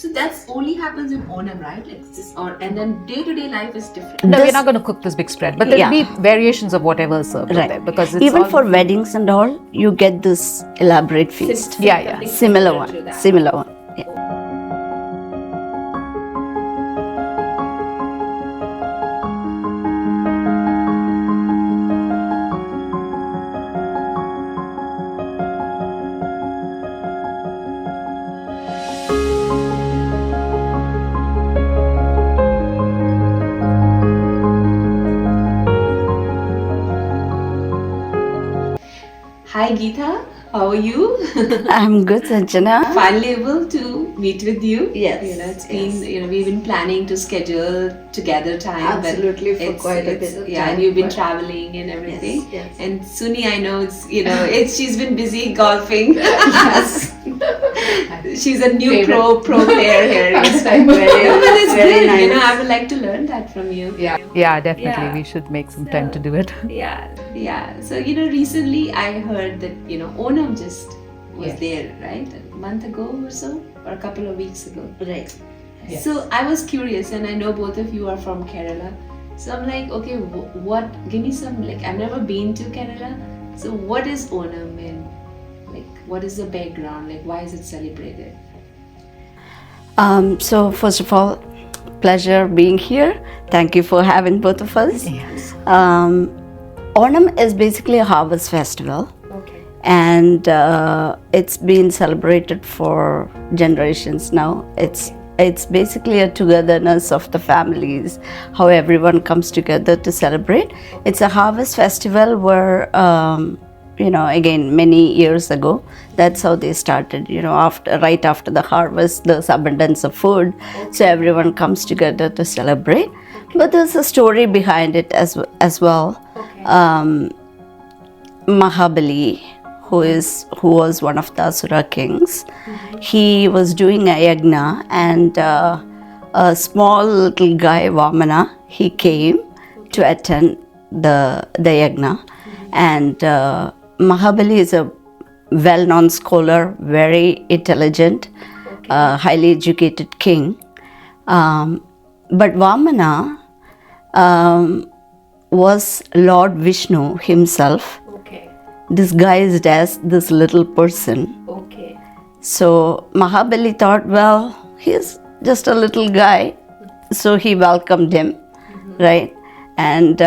So that's only happens in Onam, right? Like this, and then day-to-day life is different. No, we're not going to cook this big spread, but there'll be variations of whatever is served Right. there, because it's Even all for weddings and all, you get this elaborate feast. Yeah. Similar one. Yeah. Hi Geeta, how are you? I'm good, Sanjana. Finally able to meet with you. Yes, It's been, we've been planning to schedule together time. Absolutely, but for quite a bit of Yeah, time, and you've been but- traveling and everything. Yes. And Suni, I know she's been busy golfing. Yes. She's a new pro player here. Yes, but it's very good. nice. I would like to learn that from you. Yeah, definitely. Yeah. We should make some time to do it. Yeah. So, recently I heard that, Onam just was there, right? A month ago or so, or a couple of weeks ago. Right. Yes. So I was curious, and I know both of you are from Kerala. So I'm like, okay, give me some, I've never been to Kerala. So what is Onam, and what is the background? Why is it celebrated? So first of all, pleasure being here. Thank you for having both of us. Yes. Onam is basically a harvest festival, Okay. and it's been celebrated for generations now. It's basically a togetherness of the families, how everyone comes together to celebrate. It's a harvest festival where, again, many years ago, that's how they started. Right after the harvest, there's abundance of food, so everyone comes together to celebrate. But there's a story behind it as well. Okay. Mahabali, who was one of the Asura kings, he was doing a yagna, and a small little guy, Vamana, he came to attend the yagna. And Mahabali is a well-known scholar, very intelligent, highly educated king. But Vamana was Lord Vishnu himself Okay. disguised as this little person. Okay. So Mahabali thought, well, he's just a little guy. So he welcomed him, right? And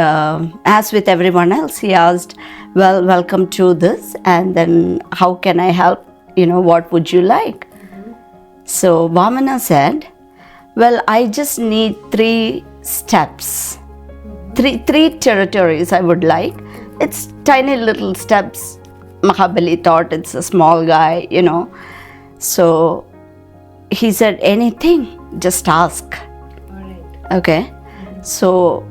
as with everyone else, he asked, well, welcome to this, and then how can I help? What would you like? So Vamana said, well, I just need 3 steps. Three territories I would like. It's tiny little steps. Mahabali thought it's a small guy, So he said, anything, just ask. All right. Okay. So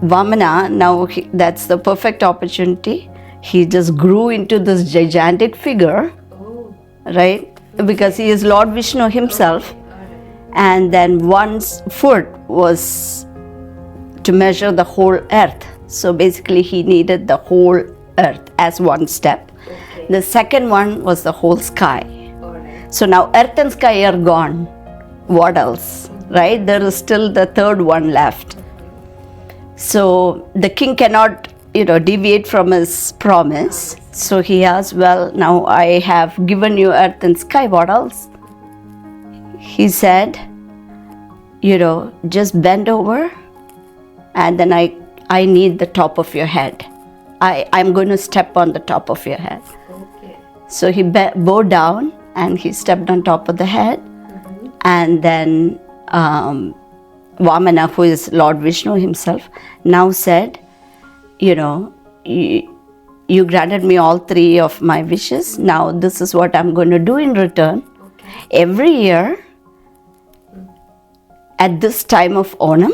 Vamana, now that's the perfect opportunity. He just grew into this gigantic figure, Oh. right? Because he is Lord Vishnu himself. All right. And then one's foot was to measure the whole earth. So basically he needed the whole earth as one step. Okay. The second one was the whole sky. All right. So now earth and sky are gone. What else? Right? There is still the third one left. So the king cannot, deviate from his promise. So he asked, well, now I have given you earth and sky. What else? He said, just bend over, and then I need the top of your head. I'm going to step on the top of your head. Okay. So he bowed down and he stepped on top of the head. And then Vamana, who is Lord Vishnu himself, now said, you granted me all 3 of my wishes. Now this is what I'm going to do in return. Okay. Every year, at this time of Onam,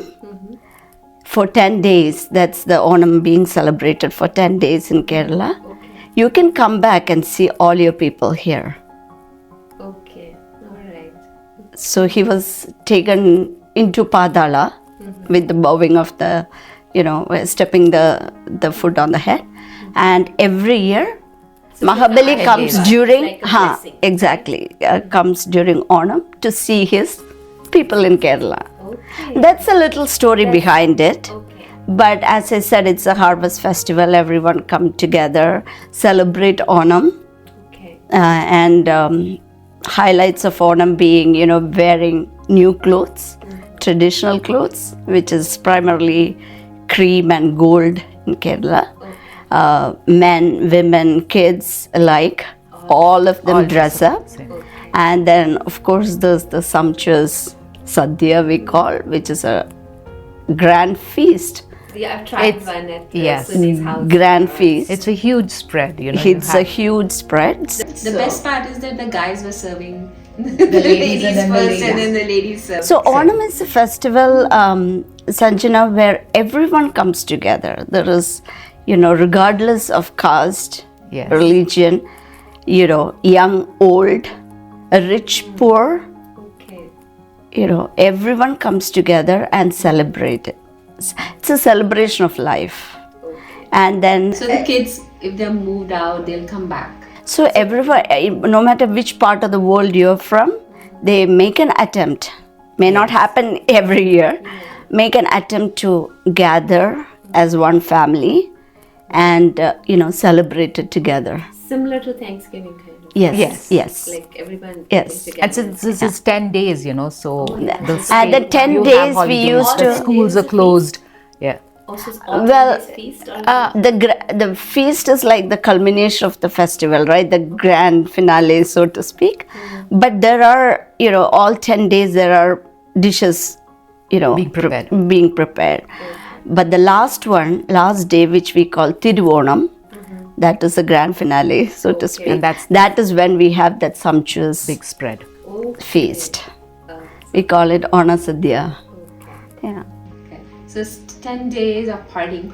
for 10 days, that's the Onam being celebrated for 10 days in Kerala, Okay. you can come back and see all your people here. Okay. All right. So he was taken into Padala with the bowing of the, stepping the foot on the head. And every year, Mahabali comes during, like a blessing, exactly, comes during Onam to see his people in Kerala. Okay. That's a little story behind it. Okay. But as I said, it's a harvest festival. Everyone come together, celebrate Onam, Okay. and highlights of Onam being, wearing new clothes, traditional clothes, which is primarily cream and gold in Kerala. Men, women, kids alike, all of them dress up. And then, of course, there's the sumptuous Sadya we call, which is a grand feast. Yeah, I've tried one at yes. Sunny's house. Grand feast. It's a huge spread, It's a huge spread. The best part is that the guys were serving The ladies and then the first ladies. and then the ladies served. So Onam is a festival, Sanjana, where everyone comes together. There is, regardless of caste, Yes. religion, young, old, rich, poor, Okay. everyone comes together and celebrate it. It's a celebration of life. And then, So the kids, if they're moved out, they'll come back. so everyone, no matter which part of the world you're from, they make an attempt. May not happen every year. Make an attempt to gather as one family and, celebrate it together. Similar to Thanksgiving kind of. Yes. Like everyone Yes. comes together. And since this is 10 days, so And the 10 you days have we holidays, used the to- schools are closed. Yeah. Also, all Well, this feast or the feast is like the culmination of the festival, right? The grand finale, so to speak. But there are, all 10 days there are dishes, being prepared. But the last day, which we call Tiruvonam, that is the grand finale, so to speak. And that is when we have that sumptuous Big spread. feast. We call it Ona Sadya. Yeah. okay. So it's 10 days of partying.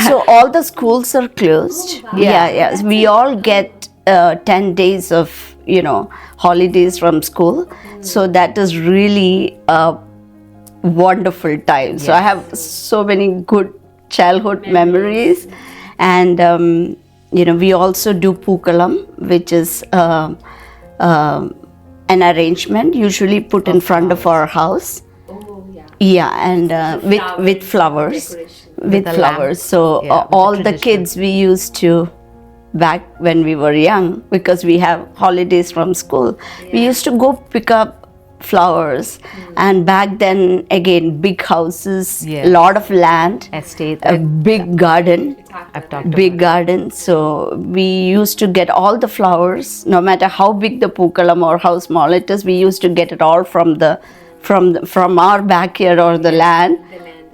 So all the schools are closed. Oh, wow. Yeah. We all get 10 days of, holidays from school. So that is really a wonderful time. So I have so many good childhood memories. And, we also do Pookalam, which is an arrangement usually put in front of our house. Oh, yeah. Yeah, and with flowers. Decoration. With a flowers. lamp. So Yeah, with all the the traditional. kids we used to, back when we were young, because we have holidays from school, we used to go pick up flowers. And back then, again, big houses, Yeah. lot of land, Estate. a big garden. I've talked Big garden. So we used to get all the flowers, no matter how big the Pookalam or how small it is. We used to get it all from our backyard or the land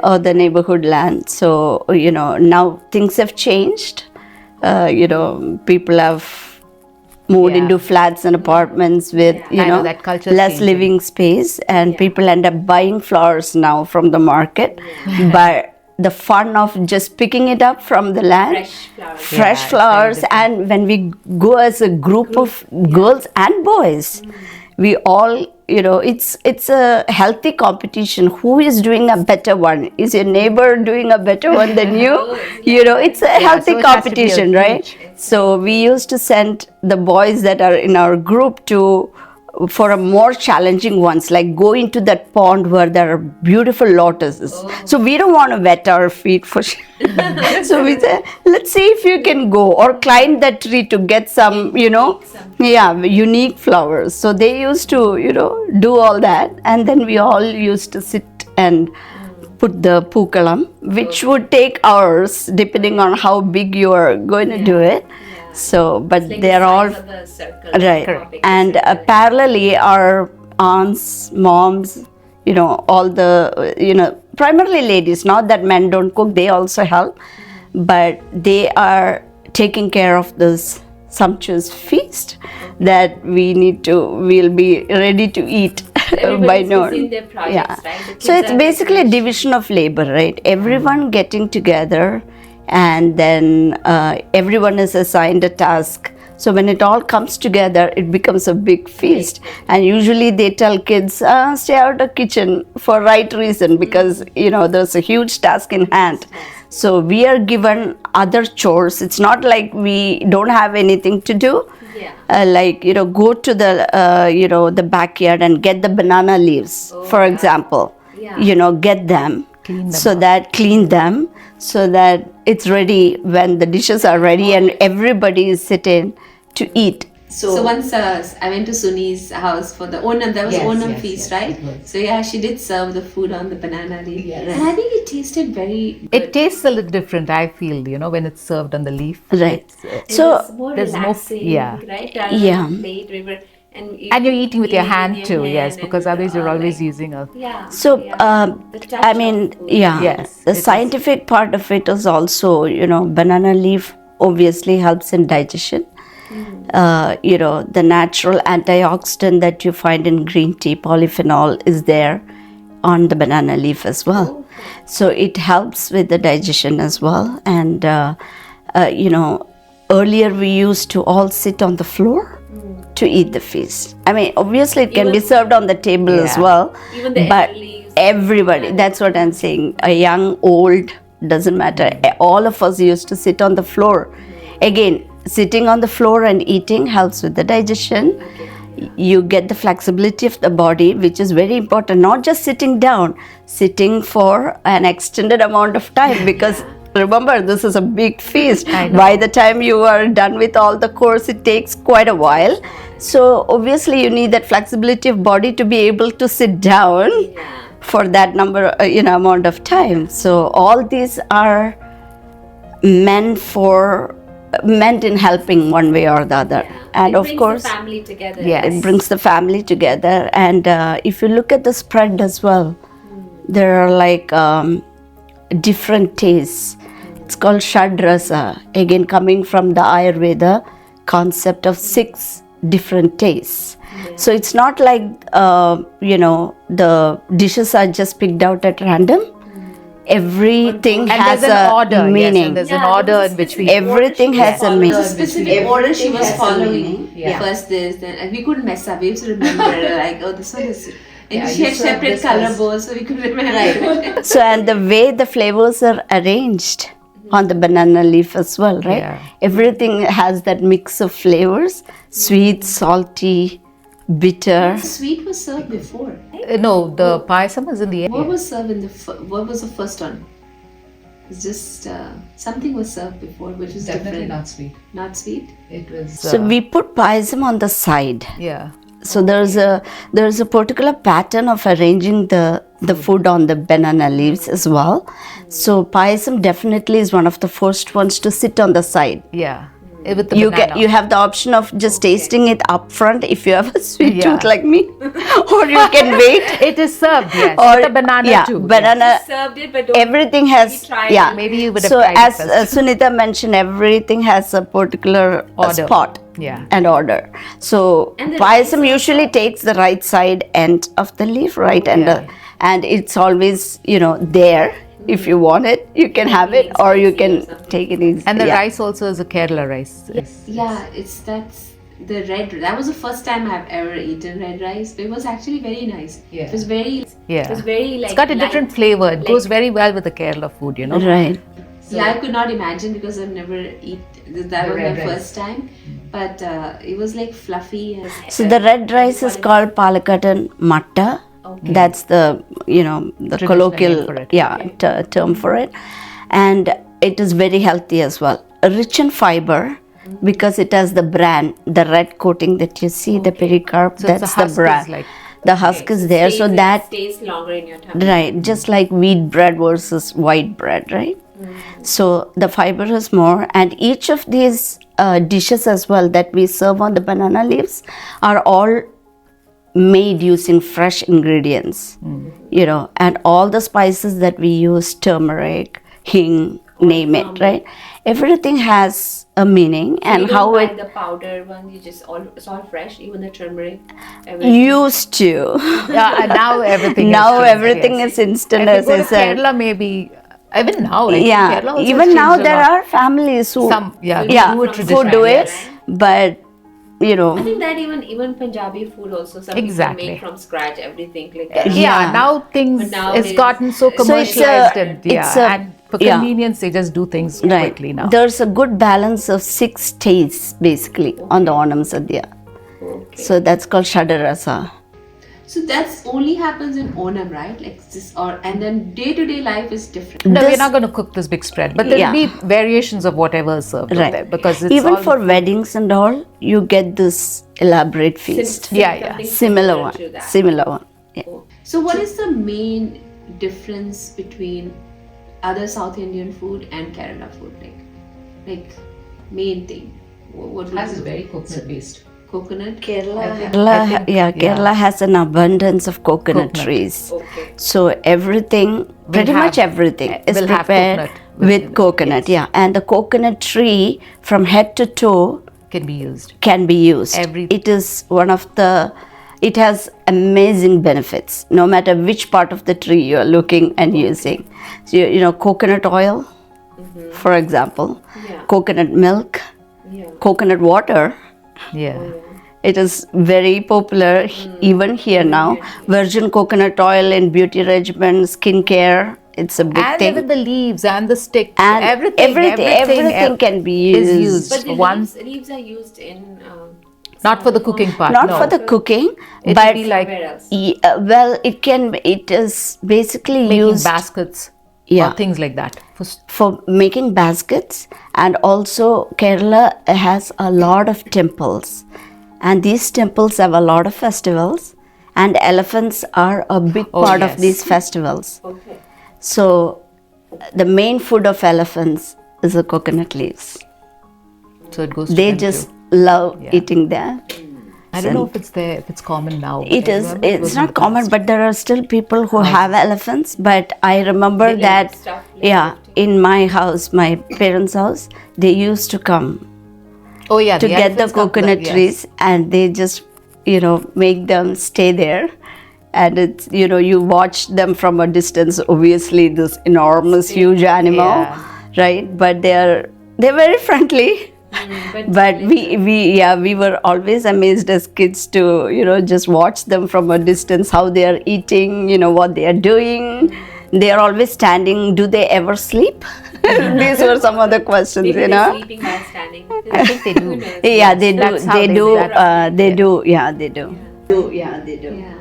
or the neighborhood land. So now things have changed. People have moved Yeah. into flats and apartments with I know that culture's less changing. living space, and people end up buying flowers now from the market. But the fun of just picking it up from the land, Fresh flowers. fresh Yeah, it's very flowers, different. and when we go as a group of girls and boys, we all, it's a healthy competition. Who is doing a better one? Is your neighbor doing a better one than you? It's a healthy so it has to be a competition, right? So we used to send the boys that are in our group for a more challenging ones, like go into that pond where there are beautiful lotuses. So we don't want to wet our feet for sure. So we said, let's see if you can go or climb that tree to get some, unique flowers. So they used to, do all that. And then we all used to sit and put the Pookalam, which would take hours depending on how big you are going to do it. So, but Like they're the all size of the circle. right. How big the And circle is. parallelly, our aunts, moms, all the, primarily ladies, not that men don't cook, they also help, but they are taking care of this sumptuous feast that we'll be ready to eat by Everybody's noon. busy in their projects, right? The So kids it's are basically a busy. division of labor, right? Everyone getting together, and then everyone is assigned a task. So when it all comes together, it becomes a big feast. And usually they tell kids, stay out of the kitchen for right reason, because, there's a huge task in hand. So we are given other chores. It's not like we don't have anything to do. Like, go to the, the backyard and get the banana leaves, for example. Get them. Clean them so that it's ready when the dishes are ready and everybody is sitting to eat. So once I went to Suni's house for the Onam, there was Onam feast, right? So she did serve the food on the banana leaf. Yes. And I think it tasted very good. It tastes a little different, I feel, when it's served on the leaf. Right. So more relaxing, right? Plate, and you're eating with your hand too, yes, because otherwise you're always using a... The scientific part of it is also, banana leaf obviously helps in digestion. The natural antioxidant that you find in green tea, polyphenol, is there on the banana leaf as well. So it helps with the digestion as well. And, earlier we used to all sit on the floor to eat the feast. I mean, obviously it can be served on the table as well. Even the but everybody, that's what I'm saying. A young, old, doesn't matter. All of us used to sit on the floor. Again, sitting on the floor and eating helps with the digestion. You get the flexibility of the body, which is very important. Not just sitting down, sitting for an extended amount of time, because remember, this is a big feast. By the time you are done with all the course, it takes quite a while. So obviously you need that flexibility of body to be able to sit down for that amount of time. So all these are meant in helping one way or the other. And of course, it brings the family together. It brings the family together. And if you look at the spread as well, there are like different tastes. It's called Shadrasa, again coming from the Ayurveda concept of 6 different tastes. So it's not like, the dishes are just picked out at random. Everything has an order, meaning. Yes, and there's an order in which everything has a meaning. There's a specific order she was following. First this, then we couldn't mess up. We used to remember this one is... And she had separate color bowls, so we could remember. So, and the way the flavors are arranged on the banana leaf as well, right? Yeah. Everything has that mix of flavors, sweet, salty, bitter. Sweet was served before. No, the payasam was in the end. What was served what was the first one? It's just something was served before, which was definitely different. not sweet. Not sweet? It was... So we put payasam on the side. Yeah. So there's a particular pattern of arranging the food on the banana leaves as well. So payasam definitely is one of the first ones to sit on the side. Yeah. With the banana. You have the option of just tasting it up front if you have a sweet tooth like me, or you can wait. It is served, yes. Or with the banana too. Banana. Served it, but don't everything has Maybe you would have so tried as it first. Sunita mentioned, everything has a particular spot and order. So payasam usually takes the right side end of the leaf, right, and it's always there. If you want it, you can have it, or you can take it easy. And the rice also is a Kerala rice. That's the red. That was the first time I've ever eaten red rice. But it was actually very nice. Yeah. It was very. Yeah. It was very It's got a different flavor. It goes very well with the Kerala food, Right. So, I could not imagine because I've never eaten. That was my first time. But it was like fluffy. So the red rice is called Palakatan Matta. Okay. That's the the colloquial term for it, and it is very healthy as well. Rich in fiber because it has the bran, the red coating that you see, the pericarp. So that's the bran. The husk is there, so that stays longer in your tummy. Right, just like wheat bread versus white bread, right? So the fiber is more, and each of these dishes as well that we serve on the banana leaves are all made using fresh ingredients, and all the spices that we use, turmeric, hing, name it, right? Everything has a meaning, So and you don't how buy it the powder one, you just it's all fresh, even the turmeric. used to. Yeah, and now everything. Now is changed, everything yes. is instant, If you as go I to said. Kerala, maybe even now. I think Kerala also even has now changed a there lot. are families who do it who do it, yes. but I think that even Punjabi food also some people make from scratch everything like that. Now things But nowadays it's gotten so so commercialized and For Yeah. convenience, they just do things Right. quickly now. There's a good balance of 6 tastes basically on the Onam Sadya. Okay. So that's called Shadarasa. So that's only happens in Onam, right? Like this, or and then day-to-day life is different. No, This- we're not going to cook this big spread, but there'll Yeah. be variations of whatever is served over there because it's Even all for weddings and all, you get this elaborate feast. Yeah. Something Similar one. to that. Similar one. Yeah. So what is the main difference between other South Indian food and Kerala food? Like main thing. What would Ours is you- very coconut based. Coconut? Kerala has an abundance of coconut trees. Okay. So everything, pretty have- much everything is will have prepared coconut with within it, coconut. Yeah, and the coconut tree from head to toe Can be used. can be used. It is one of the, it has amazing benefits no matter which part of the tree you are looking and using. So, you know, coconut oil, for example, Yeah. coconut milk, Yeah. coconut water. Yeah. It is very popular even here now. Virgin coconut oil in beauty regimen, skincare. It's a big And thing. even the leaves and the sticks, And everything can be is used. used. But the One, leaves are used in not for the cooking part. Not no. for the cooking, It but would be like where else? well, it is basically making used baskets Yeah. or things like that. for making baskets, and also Kerala has a lot of temples, and these temples have a lot of festivals, and elephants are a big part of yes. these festivals. Okay. So the main food of elephants is the coconut leaves. So it goes to They them just too. love Yeah. eating them. I don't know if it's there, if it's common now. It I is. remember it was It's in not the common, past. but there are still people who have elephants. But I remember that, stuff like yeah, in my house, my parents' house, they used to come Oh yeah, to get the elephants come to coconut that, yes. trees, and they just, make them stay there. And it's, you watch them from a distance. Obviously, this enormous, huge animal, Yeah. right? But they're very friendly. But we were always amazed as kids to just watch them from a distance, how they are eating, what they are doing. They are always standing. Do they ever sleep? These were some of the questions, Maybe they're sleeping while standing. I think they do. Yeah, they do. That's how They they do. do that. They do. Yeah, they do. Yeah, they do. Yeah.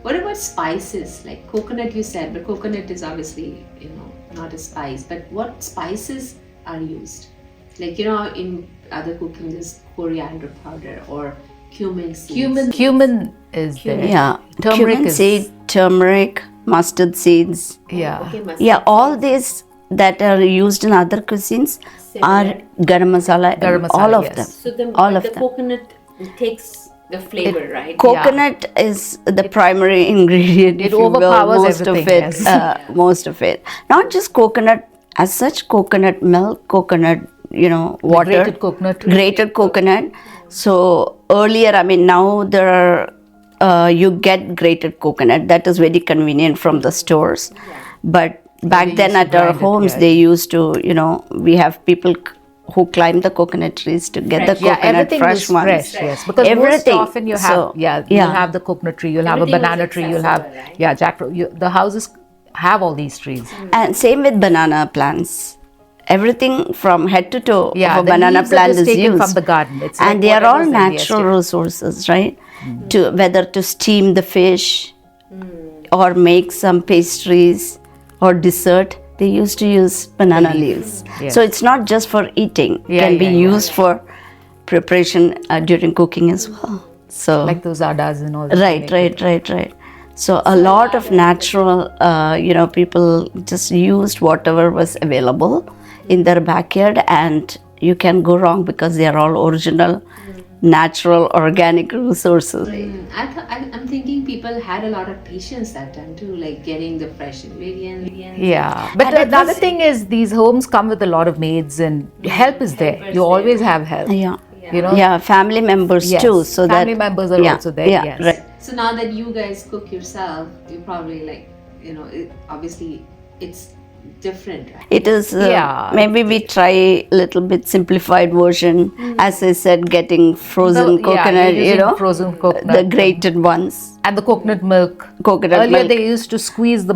What about spices? Like coconut, you said, but coconut is obviously not a spice. But what spices are used? Like in other cooking, there's coriander powder or cumin seeds. Cumin is there. Yeah, Turmeric cumin is seed, turmeric, mustard seeds. yeah. Okay, mustard Yeah, all these that are used in other cuisines are garam masala. and Garam masala, all of yes. them. So the All of them. coconut takes the flavor, right? Coconut is the primary ingredient. It if you will, overpowers most of everything, it. yes. Most of it. Not just coconut as such. Coconut milk, coconut, water, grated coconut. grated coconut. So earlier, now there are you get grated coconut. That is very convenient from the stores. But back They then used to at our grind it, homes, yeah. they used to, we have people who climb the coconut trees to get the Yeah, coconut everything fresh is ones. fresh, yes. Because Everything. most often you have, So, you'll have the coconut tree, you'll have a Everything was banana tree, you'll have, accessible, right? jackfruit. The houses have all these trees. And same with banana plants. Everything from head to toe Yeah, of a the banana leaves are plant just is taken used. from the garden. It's And like they are all whatever's in the natural estate. resources, right? To whether to steam the fish or make some pastries or dessert, they used to use banana leaves. Yes. So it's not just for eating; Yeah, can be yeah, used for preparation during cooking as well. So Like those adas and all that. Right. So a lot of natural, people just used whatever was available in their backyard, and you can go wrong because they are all original, natural, organic resources. I'm thinking people had a lot of patience that time too, like getting the fresh ingredients. Yeah, but the other thing is these homes come with a lot of maids and help is there. You always have help. Yeah. You know? Yeah, family members Yes. too. So Family that members are also there, Yeah, yes. right. So now that you guys cook yourself, you probably obviously it's different, right? It is, Yeah. maybe we try a little bit simplified version. As I said, getting frozen coconut, you're using frozen coconut, the grated ones. and the coconut milk. Coconut Earlier milk. they used to squeeze the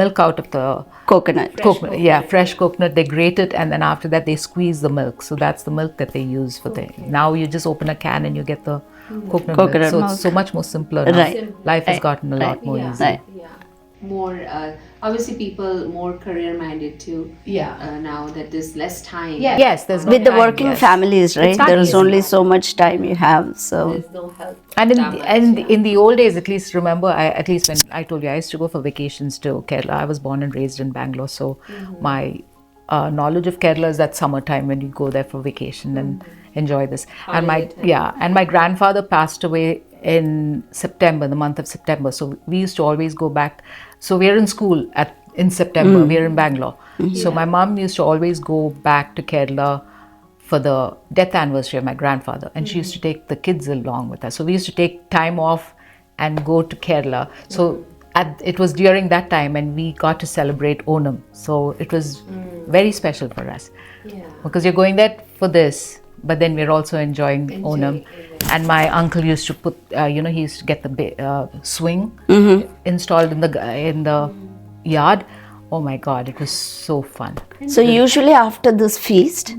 milk out of the Coconut. coconut. Yeah, fresh coconut. They grate it, and then after that they squeeze the milk. So that's the milk that they use for the. Now you just open a can and you get the coconut milk. So milk. it's so much more simpler now. Right. Life has gotten a lot more easy. Right. Yeah. More, obviously people more career minded too. Yeah. Now that there's less time. Yes, there's no With the time, working yes. families, right? It's not There is easy. only so much time you have. So There's no help. And that much, in the old days, at least remember, at least when I told you, I used to go for vacations to Kerala. I was born and raised in Bangalore, so my knowledge of Kerala is that summertime when you go there for vacation and enjoy this. And my grandfather passed away in September, the month of September. So we used to always go back. So we are in school in September. We are in Bangalore. So my mom used to always go back to Kerala for the death anniversary of my grandfather, and she used to take the kids along with us. So we used to take time off and go to Kerala. So it was during that time, and we got to celebrate Onam. So it was very special for us, because you're going there for this, but then we're also enjoying Onam. And my uncle used to put, he used to get the swing installed in the yard. Oh my God, it was so fun. So usually after this feast,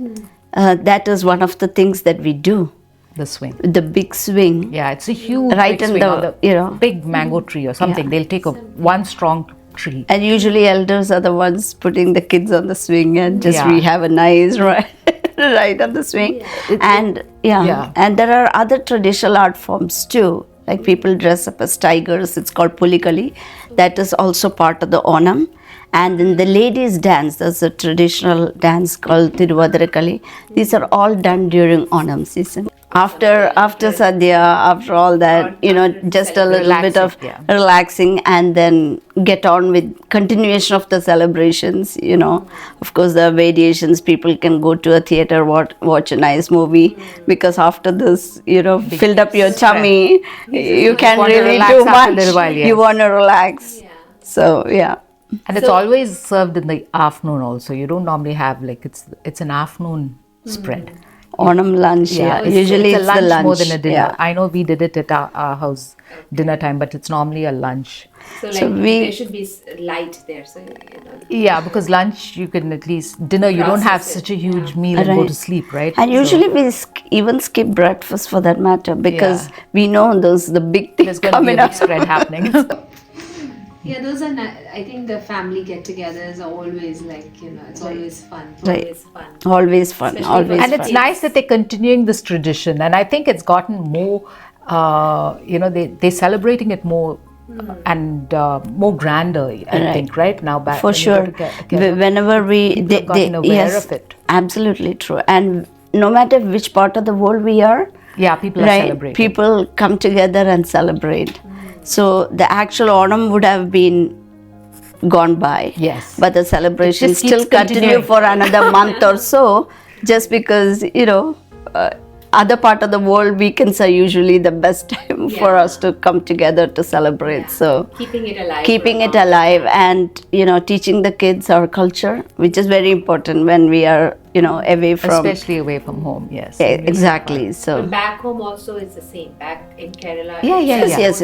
that is one of the things that we do. The swing. The big swing. Yeah, it's a huge Right big in swing the, on you know. big mango tree or something. They'll take one strong tree. And usually elders are the ones putting the kids on the swing and just we Yeah. have a nice ride on the swing. And Yeah. and there are other traditional art forms too. Like people dress up as tigers. It's called Pulikali. That is also part of the Onam. And then the ladies dance, there's a traditional dance called Tiruvadirakali. These are all done during Onam season. After Sadya, after all that, just a little bit of relaxing, and then get on with continuation of the celebrations, Of course, there are variations. People can go to a theater, watch a nice movie, because after this, filled up your tummy, you can't want to really relax do after a much. little while, yes. You want to relax. So, yeah. And it's always served in the afternoon also. You don't normally have it's an afternoon spread. Onam lunch, usually it's it's a lunch the lunch. more than a dinner. Yeah. I know we did it at our house dinner time, but it's normally a lunch. So we- there should be light there. So Yeah, because lunch you can at least, dinner you don't have such a huge meal and go Right. to sleep, right? And So usually we even skip breakfast for that matter, because we know there's the big thing there's going to be coming a big up. spread happening. yeah, those are. I think the family get-togethers are always it's always fun. Right. Always fun. Always fun, Especially always And fun. it's nice that they're continuing this tradition, and I think it's gotten more they're celebrating it more and more grander, I think, right now back For when you go sure. to Kerala. Whenever People have gotten aware of it. Absolutely true. And no matter which part of the world we are, Yeah, people are right, celebrating. people come together and celebrate. So the actual Onam would have been gone by. Yes. But the celebrations It just keeps still continue continuing. for another month or so, just because, other part of the world weekends are usually the best time for us to come together to celebrate. So Keeping it alive. keeping it alive and teaching the kids our culture, which is very important when we are away from Especially away from home, yes. exactly. So Back home also is the same. Back in Kerala. yes,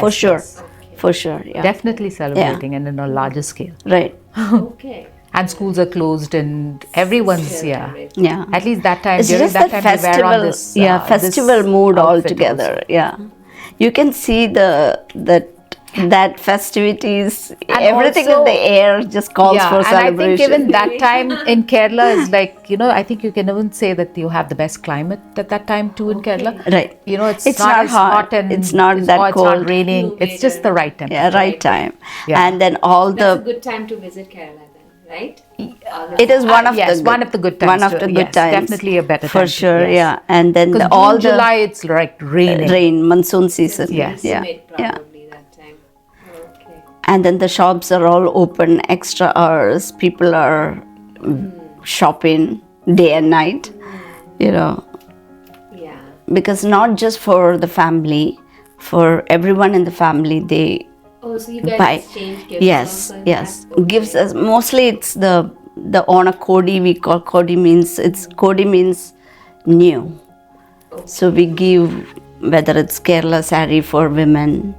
for sure, yes. for sure, yeah, Definitely celebrating and in a larger scale. right, Okay. And schools are closed and everyone's, yeah. At least that time, It's during just that that time, we wear festival, on this. festival this mood outfit altogether. also. Yeah, you can see that festivities, And everything also- in the air just calls for and I think celebration. even that time in Kerala is I think you can even say that you have the best climate at that time too in Kerala. Right. It's not as hot and it's not that it's cold. not raining. It's just the right temperature. Yeah, right time. Yeah. And then all That's a the good time to visit Kerala then, right? it is one of yes, the one of the good times. One of to- the good yes, times. Definitely a better for time. sure. Yes. Yeah, and then Because all June, the July, it's raining. rain, monsoon season. Yes. Yeah, Mid yeah. probably that time. Okay. And then the shops are all open extra hours. People are shopping day and night. Yeah. Because not just for the family, for everyone in the family, they Oh, so you guys By exchange gifts yes, also in yes, that? Okay. gives us mostly it's the on a Kodi we call Kodi means new. Okay. So we give whether it's Kerala sari for women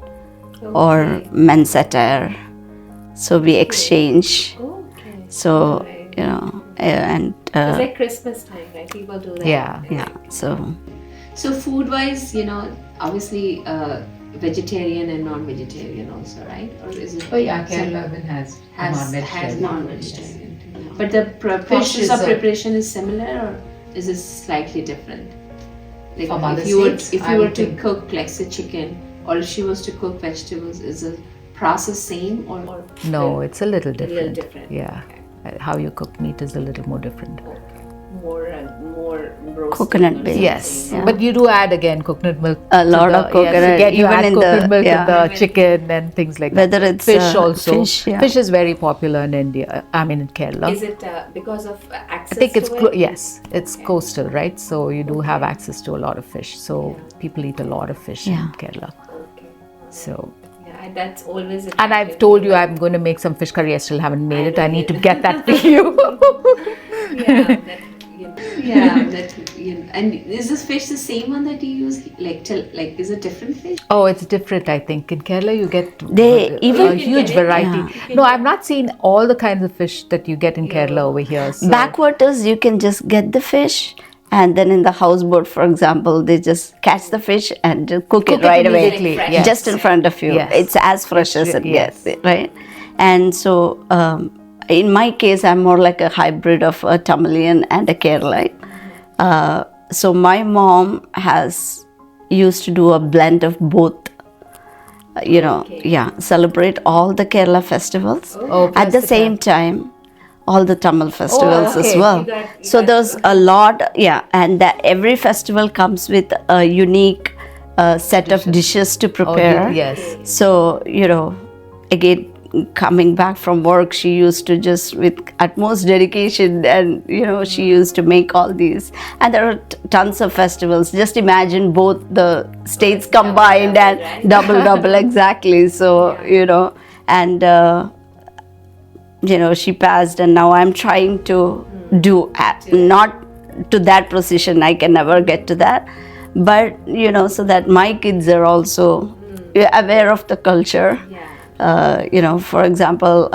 or Okay. men's attire. So we exchange. Okay. So Right. you know and It's like Christmas time, right? People do that. Yeah. yeah. So food-wise, obviously vegetarian and non-vegetarian also, right? Or is it? Oh yeah, Kerala even has has non-vegetarian. non-vegetarian. But the Fish process is of a- preparation is similar, or is it slightly different? Like From other if you were states, if I you were would to think. cook like say chicken, or if she was to cook vegetables, is the process same or No, it's a little different. different. Yeah. How you cook meat is a little more different. Okay. More roasting Coconut or based. Yes, something. Yeah. but you do add again coconut milk. A to lot the- of coconut, Yes, again, you even add in coconut the- milk in yeah. the chicken and things like Whether that. it's, fish also. fish, yeah. Fish is very popular in India. I mean in Kerala. Is it because of access I think it's to it? yes, it's coastal, right? So you do have access to a lot of fish. So people eat a lot of fish Yeah. in Kerala. Okay. So Yeah, that's always. and I've told you I'm going to make some fish curry. I still haven't made it. I need to get that for you. Yeah, and is this fish the same one that you use? Is it different fish? Oh, it's different, I think. In Kerala, you get They even- a huge You can get it, variety. No, I've not seen all the kinds of fish that you get in Kerala over here. So. Backwaters, you can just get the fish, and then in the houseboat, for example, they just catch the fish and just cook it right away, immediately, Fresh. yes. just in front of you. Yes. It's as fresh as it Yes. gets, right? And so, in my case, I'm more like a hybrid of a Tamilian and a Keralite. So my mom has used to do a blend of both. Celebrate all the Kerala festivals Oh, at the plus same time. All the Tamil festivals as okay. well. You So got there's a lot, and that every festival comes with a unique set of dishes to prepare. yes. So, again, coming back from work, she used to just, with utmost dedication, and, she used to make all these. And there are tons of festivals. Just imagine both the states combined and right? double, exactly. So, and, she passed, and now I'm trying to do not to that precision. I can never get to that, but so that my kids are also aware of the culture. For example,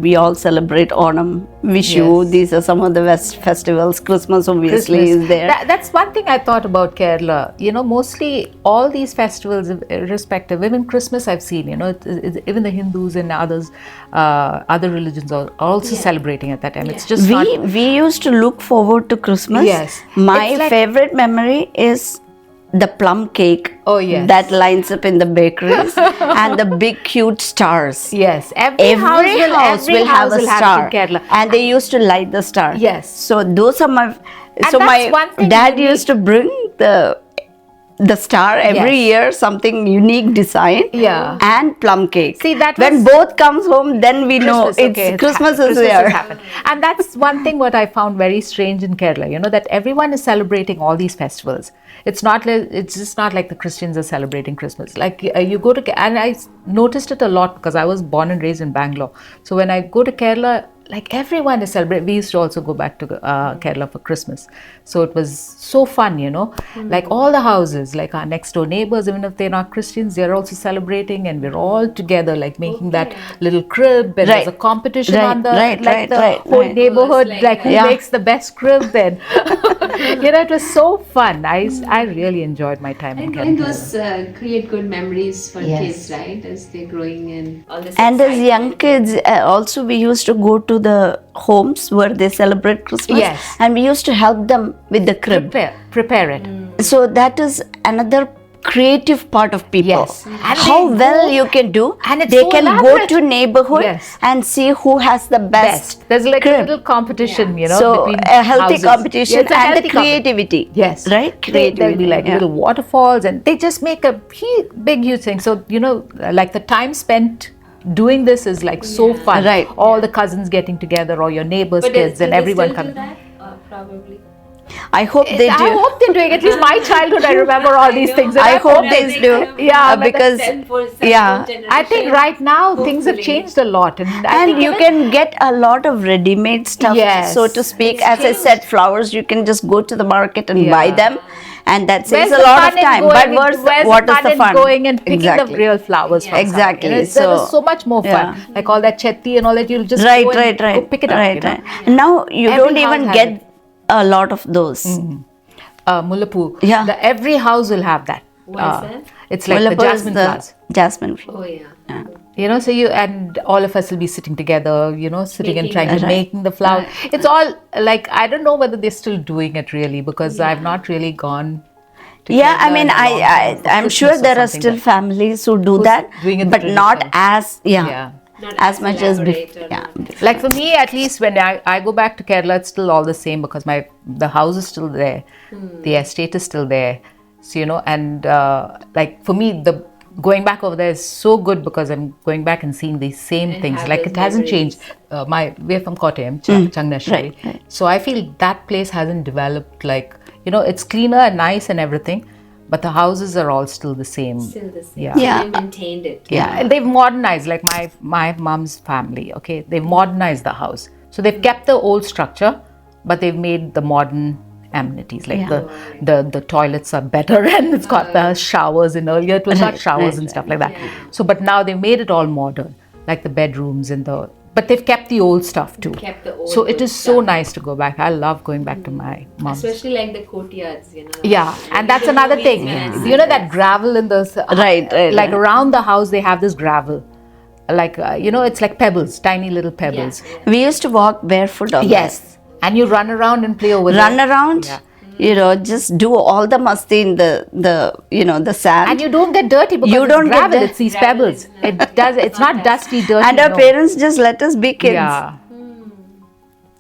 we all celebrate Onam, Vishu. Yes. These are some of the best festivals. Christmas obviously is there. That's one thing I thought about Kerala. Mostly all these festivals, irrespective, even Christmas I've seen, even the Hindus and others, other religions are also celebrating at that time. It's just not. We used to look forward to Christmas. Yes. My It's like- favorite memory is the plum cake. Oh, yes. That lines up in the bakeries and the big cute stars. Yes, Every house will have a star, in Kerala. and they used to light the star. Yes. So those are my. So that's my one thing dad you used to bring the star every Yes. year, something unique design. Yeah. And plum cake. See, that when was- both comes home, then we know Christmas, it's okay, Christmas Christmas is there. has happened. And that's one thing what I found very strange in Kerala, that everyone is celebrating all these festivals. It's just not like the Christians are celebrating Christmas. Like you go to, and I noticed it a lot because I was born and raised in Bangalore. So when I go to Kerala, like everyone is celebrating. We used to also go back to Kerala for Christmas. So it was so fun, like all the houses, like our next door neighbors, even if they're not Christians, they're also celebrating, and we're all together, like making that little crib, and there's a competition on the whole neighborhood, like who makes the best crib then. It was so fun. I really enjoyed my time in Kerala. And those create good memories for Yes. kids, right? As they're growing in. All this And as excitement. young kids, also we used to go to the homes where they celebrate Christmas, Yes. and we used to help them with the crib. Prepare it. So that is another creative part of people. Yes. And How they well go- you can do. and it's they so can elaborate. go to neighborhood Yes. and see who has the best. There's like crib. a little competition, So between a healthy houses. competition Yeah, it's a and the healthy creativity. Yes. Right? There'll be like yeah. little waterfalls, and they just make a big, huge thing. So, like the time spent doing this is like so fun. Right. All the cousins getting together, or your neighbors' But kids, and everyone coming. coming. Probably. I hope they do. I hope they're doing. At least my childhood, I remember all these things. And I hope they do. Yeah, because I think right now things have changed a lot, and I think you can get a lot of ready-made stuff, Yes. so to speak. As I said, flowers, you can just go to the market and buy them, and that saves where's a the lot fun of in time. going But in- where's what the is fun the in fun? going and picking Exactly. the real flowers? For Exactly. There was so much more fun. Like all that chetti and all that, you'll just go and go pick it up. Right, you know? right. And now you Every don't house even has get a lot of those. Mullapu. Yeah. Every house will have that. What is that? It's like Mullapu the is jasmine the flowers. jasmine flower. Oh yeah. You know, so you and all of us will be sitting together, you know, sitting and Making trying to it. making the flower. It's all like, I don't know whether they're still doing it really, because I've not really gone to Yeah, I Kerala mean, in a long time for I'm Christmas sure or there are something, still but families who do who's that, doing it the but not traditional. as yeah. Not as much as elaborate before. or Yeah. not. Like for me, at least when I go back to Kerala, it's still all the same because the house is still there, the estate is still there. So, you know, and like for me, the going back over there is so good because I'm going back and seeing these same And things. have Like those it hasn't memories. changed. We're from Kottayam, Changnashri. right. So I feel that place hasn't developed like, you know, it's cleaner and nice and everything, but the houses are all still the same. Still the same. Yeah. Yeah. They maintained it. Yeah, and they've modernized, like my mom's family, okay? They've modernized the house. So they've kept the old structure, but they've made the modern amenities. Like the toilets are better and it's got the showers in earlier. It was not showers and stuff like that. So, but now they've made it all modern, like the bedrooms and but they've kept the old stuff too. Kept the old So it good is so stuff. nice to go back. I love going back to my mom's. Especially like the courtyards, you know. Yeah, and that's The another movies thing. when I see You know that gravel in the Right, like right. around the house they have this gravel, like you know, it's like pebbles, tiny little pebbles. Yeah. We used to walk barefoot on Yes, and you run around and play over that. there. Run around, Yeah. you know, just do all the masti in the sand. And you don't get dirty because You it's don't get gravel. dirty. It's these Gravel pebbles. is not- It does. It's not dusty, dirty. And our no. parents just let us be kids, Yeah.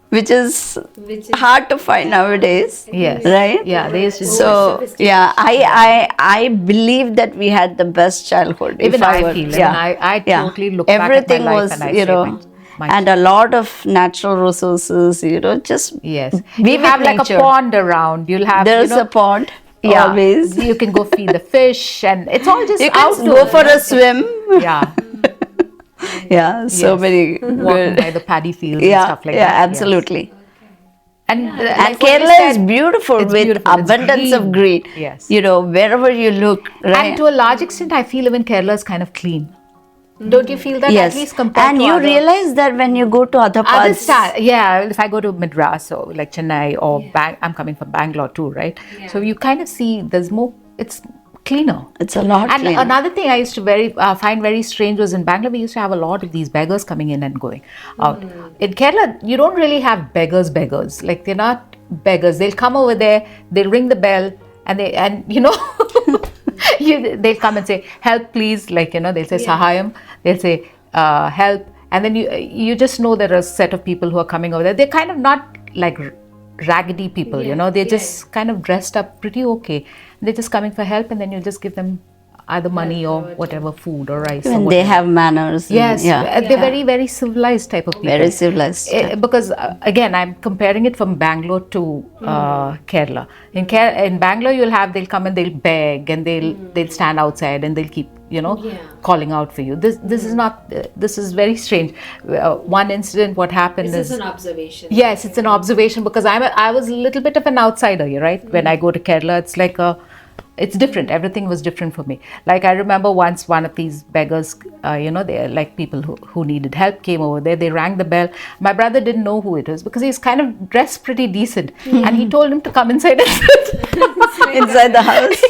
which is Which is hard to find nowadays. Yes. Right? Yeah. They used to. So yeah, I believe that we had the best childhood. Even if I were- feel. yeah. I Yeah. totally look back at Everything my life was, and I you say, know, my and a lot of natural resources. You know, just yes. be You with have like nature. a pond around. You'll have. There's you know, a pond. yeah, Always. You can go feed the fish, and it's all just You can outdoors. go for a swim. Yeah. Yeah, so Yes. many Walking good. by the paddy fields and Yeah, stuff like yeah, that. yes. absolutely. And, And like what you Kerala is said, beautiful it's with beautiful. It's abundance of green. Yes. You know, wherever you look, right? And to a large extent, I feel even Kerala is kind of clean. Don't you feel that? yes. At least compared And to you other, realize that when you go to other parts. yeah, if I go to Madras or like Chennai or I'm coming from Bangalore too, right? So you kind of see there's more, it's cleaner. It's a lot And cleaner. another thing I used to find very strange was in Bangalore, we used to have a lot of these beggars coming in and going out. In Kerala, you don't really have beggars. Like they're not beggars. They'll come over there, they'll ring the bell, and you know, they'll come and say, help please. Like, you know, they'll say Sahayam, they'll say help. And then you just know there are a set of people who are coming over there. They're kind of not like raggedy people, you know, they're just kind of dressed up pretty okay. They're just coming for help, and then you just give them either money or whatever, food or rice. When or they whatever. have manners. and- Yes, Yeah. they're very, very civilized type of people. Very civilized. Because again, I'm comparing it from Bangalore to Kerala. In Bangalore, they'll come and they'll beg and they'll stand outside and they'll keep, you know, calling out for you. This is not. This is very strange. One incident, what happened this is is an observation. yes, it's an observation because I was a little bit of an outsider, right? When I go to Kerala, it's like it's different. Everything was different for me. Like I remember once one of these beggars, you know, they're like people who needed help came over there. They rang the bell. My brother didn't know who it was because he's kind of dressed pretty decent, and he told him to come inside and sit. Inside the house.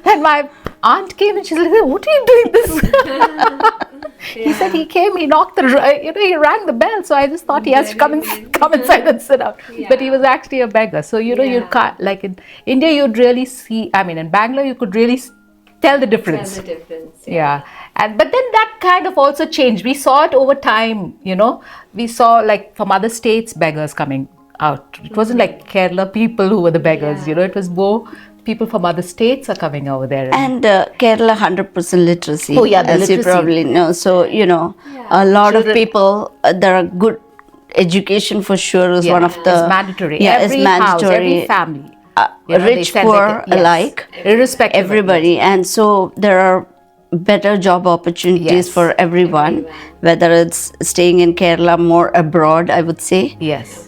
and my aunt came and she's like, "What are you doing this?" He said he came, he knocked he rang the bell. So I just thought he has to come inside and sit down. But he was actually a beggar. So, you know, you can't, like in India, you'd really see, I mean, in Bangalore, you could really tell the difference. Tell the difference. Yeah. But then that kind of also changed. We saw it over time, you know. We saw like from other states, beggars coming out. It wasn't like Kerala people who were the beggars, you know, it was more people from other states are coming over there. And Kerala 100% literacy. Oh, yeah, the as you literacy. probably know. So, you know, a lot of Children- people, there are good education for sure is one of the it's mandatory. Yeah, Every it's mandatory. house, every family. They Rich, send poor their kids. Yes. alike, Irrespective of everybody, and so there are better job opportunities Yes. for everyone, whether it's staying in Kerala, more abroad, I would say. Yes.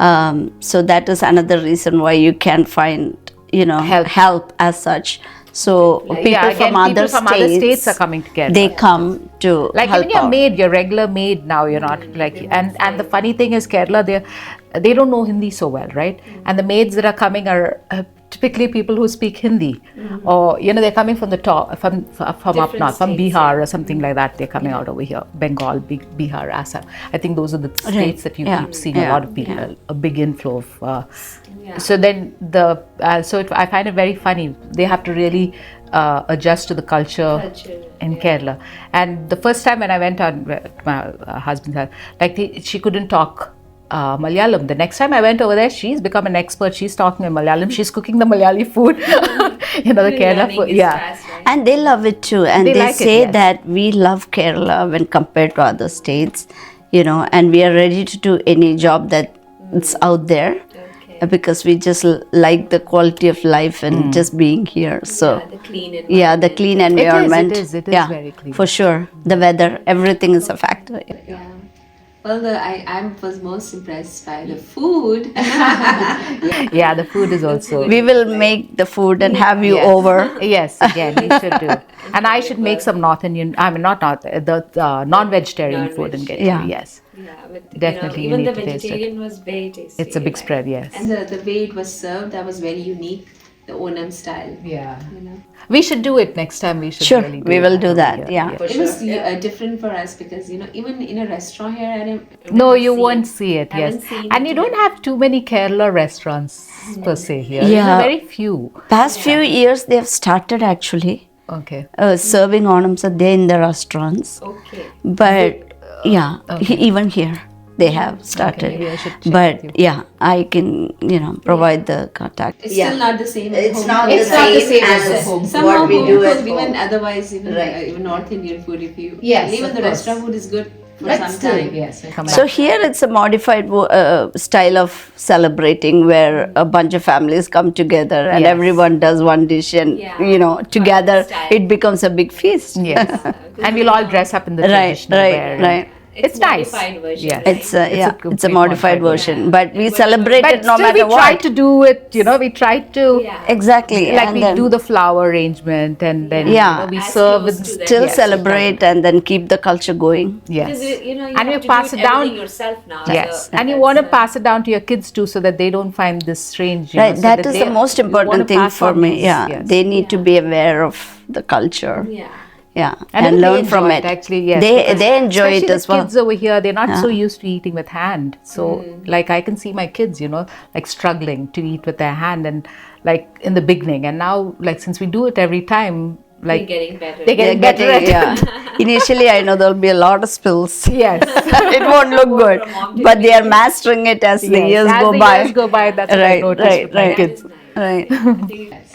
So that is another reason why you can find, help as such. So people again, from other people from other states are coming together. They come to Like help even your out. maid, your regular maid now, you're not like, and the funny thing is Kerala, they don't know Hindi so well, right? And the maids that are coming are typically people who speak Hindi, or they're coming from the top, from up north, from Bihar or something like that. They're coming out over here, Bengal, Bihar, Assam. I think those are the states that you keep seeing a lot of people, a big inflow of. So then I find it very funny. They have to really adjust to the culture in Kerala. And the first time when I went on my husband's house, she couldn't talk Malayalam. The next time I went over there, she's become an expert. She's talking in Malayalam. She's cooking the Malayali food, the Kerala food. Yeah, and they love it too. And they like say it, yes. that we love Kerala when compared to other states, and we are ready to do any job that's out there. Because we just like the quality of life and just being here. So the clean environment. the clean environment. It is very clean. For sure. The weather, everything is a factor. Yeah. Well, I was most impressed by the food. Yeah, the food is also. We will make the food and have you over. Yes, again, we should do. And I should make some not the non-vegetarian food and get Yeah. you. Yes. Yeah, but Definitely you even need the to taste it. vegetarian was very tasty. It's a big spread, yes. And the way it was served, that was very unique. The Onam style. Yeah. You know. We should do it next time. We should Sure, really do we it will do over that. here. Yeah. It was different for us because even in a restaurant here, I didn't. No, you won't see it. haven't Yes, seen and it you don't have too many Kerala restaurants per se here. There Yeah. are very few. Past few years, they have started actually Okay. serving Onam Sadya in the restaurants. Okay. But even here they have started. maybe I should check But with you. I can provide the contact. It's still not the same. It's home. not It's the not the same same as as home. Somehow what we home do cooked, at even home. otherwise, even Right. even North Indian food. If you Yes, even of the course. restaurant food is good for But some still, time. yes. Come So back. here it's a modified style of celebrating where a bunch of families come together and Yes. everyone does one dish and together Style. it becomes a big feast. Yes, and we'll all dress up in the Right, traditional wear. right. It's nice. Modified version. Yes. It's a complete modified version, but we celebrate But it no still, matter we try what. to do it. We try to Yeah. Exactly, like and we then do the flower arrangement, and then Yeah. we As serve close with to that. still yes. celebrate and then keep the culture going. Yes, Because you and you have to pass do it down. everything yourself now. Yes, so and you that's, want to pass it down to your kids too, so that they don't find this strange. Right, so that is they- the most you wanna important thing pass for on me. this, Yeah, yes. they need to be aware of the culture. Yeah. Yeah, And and they learn from enjoy it. Actually, yes, they because enjoy it especially as well. the kids over here, they're not so used to eating with hand. So, like I can see my kids, like struggling to eat with their hand, and like in the beginning, and now, like since we do it every time, They're like getting better. they get They're better at getting, it. Initially, I know there'll be a lot of spills. Yes. It won't look good, from mom to but they are mastering it as the Yes, years as go the by. years go by, that's what I Right, noticed right, with my right. kids. Right. Yes.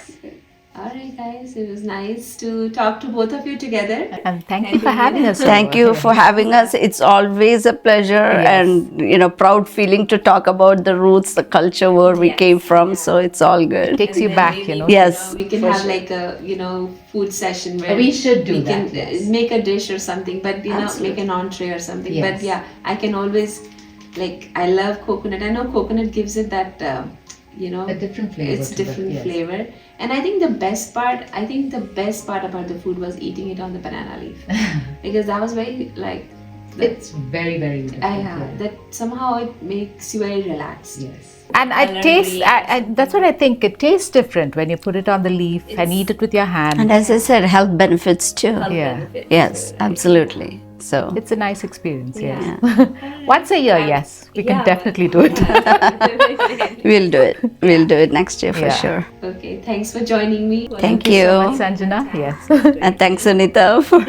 Alright guys, it was nice to talk to both of you together. And thank you for having us. Thank you for having us. It's always a pleasure and proud feeling to talk about the roots, the culture where we came from. So it's all good. Takes you And then back, maybe, Yes, we can for have sure. like a food session where We should do we that, can yes. make a dish or something, but Absolutely. make an entree or something. Yes. But yeah, I can always I love coconut. I know coconut gives it that A different flavor It's to it, different yes. flavor, and I think the best part about the food was eating it on the banana leaf because that was very It's very, very that somehow it makes you very relaxed. Yes. And I taste, that's what I think, it tastes different when you put it on the leaf and eat it with your hand. And as I said, health benefits too. Yeah. Benefits. Yes, absolutely. So It's a nice experience, yes. Yeah. Once a year, yes. We can definitely do it. we'll do it. We'll do it next year for Yeah. sure. Okay, thanks for joining me. Thank So you. much, Sanjana. Yes. And thanks, Anita. For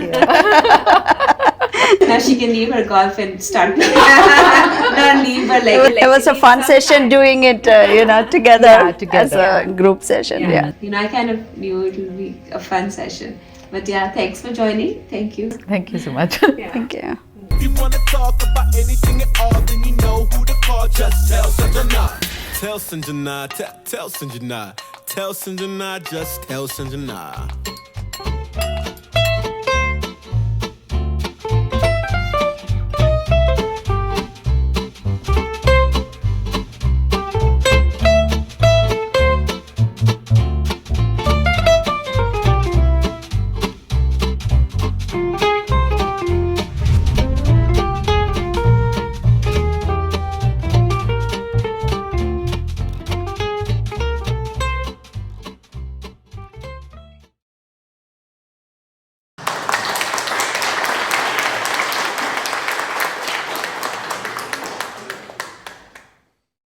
Now she can leave her golf and start. Not leave, but it was a fun session doing it, together, Yeah, together. as a group session. Yeah. I kind of knew it would be a fun session. But yeah, thanks for joining. Thank you. Thank you so much. Thank you. If you wanna talk about anything at all, then you know who to call. all, just tell Sanjana. Tell Sanjana, tell Sanjana, tell Sanjana, just tell Sanjana.